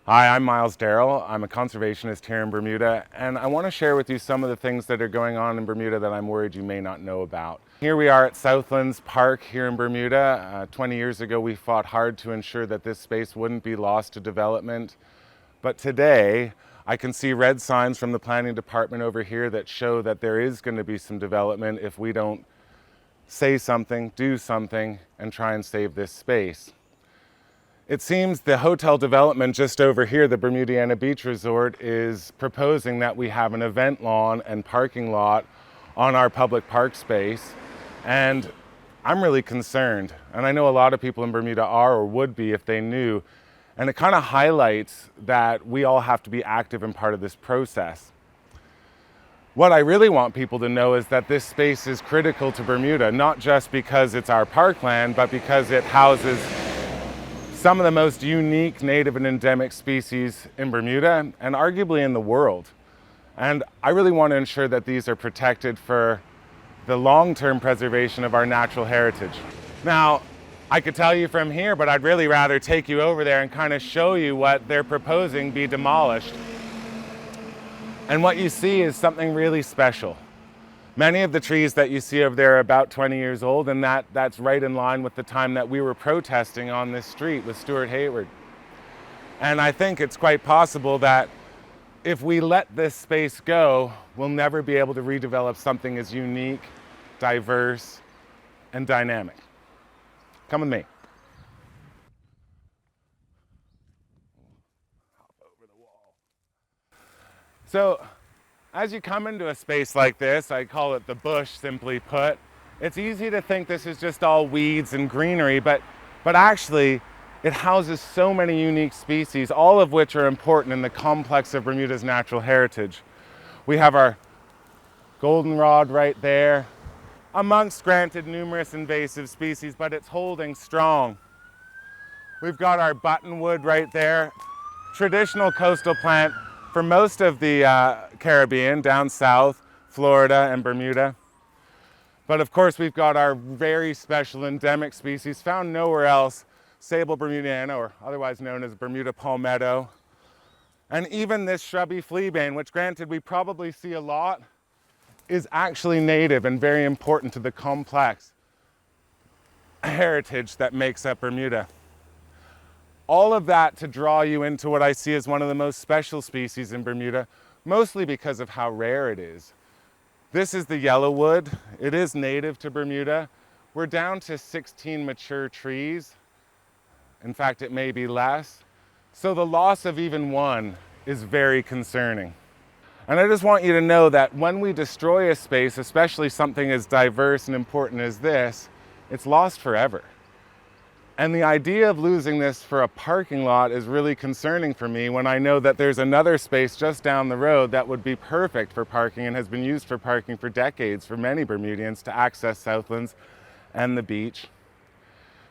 Hi, I'm Miles Darrell. I'm a conservationist here in Bermuda, and I want to share with you some of the things that are going on in Bermuda that I'm worried you may not know about. Here we are at Southlands Park here in Bermuda. 20 years ago, we fought hard to ensure that this space wouldn't be lost to development. But today, I can see red signs from the planning department over here that show that there is going to be some development if we don't say something, do something, and try and save this space. It seems the hotel development just over here, the Bermudiana Beach Resort, is proposing that we have an event lawn and parking lot on our public park space. And I'm really concerned. And I know a lot of people in Bermuda are or would be if they knew. And it kind of highlights that we all have to be active and part of this process. What I really want people to know is that this space is critical to Bermuda, not just because it's our parkland, but because it houses some of the most unique native and endemic species in Bermuda and arguably in the world. And I really want to ensure that these are protected for the long-term preservation of our natural heritage. Now, I could tell you from here, but I'd really rather take you over there and kind of show you what they're proposing be demolished. And what you see is something really special. Many of the trees that you see over there are about 20 years old, and that's right in line with the time that we were protesting on this street with Stuart Hayward. And I think it's quite possible that if we let this space go, we'll never be able to redevelop something as unique, diverse, and dynamic. Come with me. Hop over the wall. So, as you come into a space like this, I call it the bush, simply put, it's easy to think this is just all weeds and greenery, but actually it houses so many unique species, all of which are important in the complex of Bermuda's natural heritage. We have our goldenrod right there, amongst granted numerous invasive species, but it's holding strong. We've got our buttonwood right there, traditional coastal plant for most of the Caribbean, down south, Florida and Bermuda. But of course, we've got our very special endemic species found nowhere else, Sable bermudiana, or otherwise known as Bermuda palmetto. And even this shrubby fleabane, which granted we probably see a lot, is actually native and very important to the complex heritage that makes up Bermuda. All of that to draw you into what I see as one of the most special species in Bermuda, mostly because of how rare it is. This is the yellowwood. It is native to Bermuda. We're down to 16 mature trees. In fact, it may be less. So the loss of even one is very concerning. And I just want you to know that when we destroy a space, especially something as diverse and important as this, it's lost forever. And the idea of losing this for a parking lot is really concerning for me when I know that there's another space just down the road that would be perfect for parking and has been used for parking for decades for many Bermudians to access Southlands and the beach.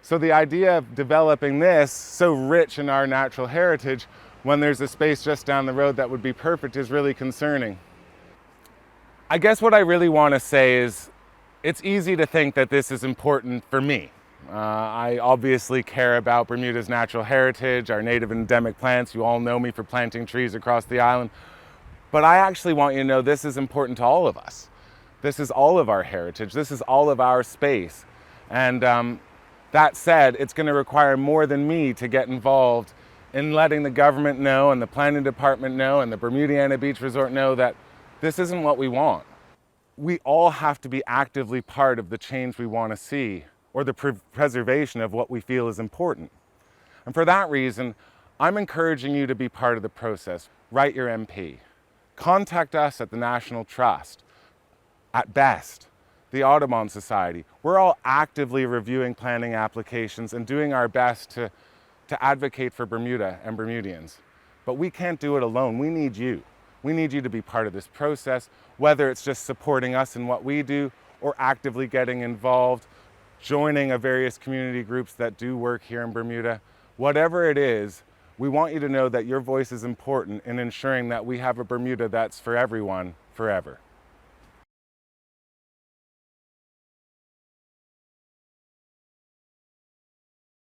So the idea of developing this so rich in our natural heritage when there's a space just down the road that would be perfect is really concerning. I guess what I really want to say is it's easy to think that this is important for me. I obviously care about Bermuda's natural heritage, our native and endemic plants. You all know me for planting trees across the island. But I actually want you to know this is important to all of us. This is all of our heritage. This is all of our space. And that said, it's going to require more than me to get involved in letting the government know and the planning department know and the Bermudiana Beach Resort know that this isn't what we want. We all have to be actively part of the change we want to see, or the preservation of what we feel is important. And for that reason, I'm encouraging you to be part of the process. Write your MP. Contact us at the National Trust, at BEST, the Audubon Society. We're all actively reviewing planning applications and doing our best to advocate for Bermuda and Bermudians. But we can't do it alone. We need you. We need you to be part of this process, whether it's just supporting us in what we do or actively getting involved, joining a various community groups that do work here in Bermuda. Whatever it is, we want you to know that your voice is important in ensuring that we have a Bermuda that's for everyone, forever.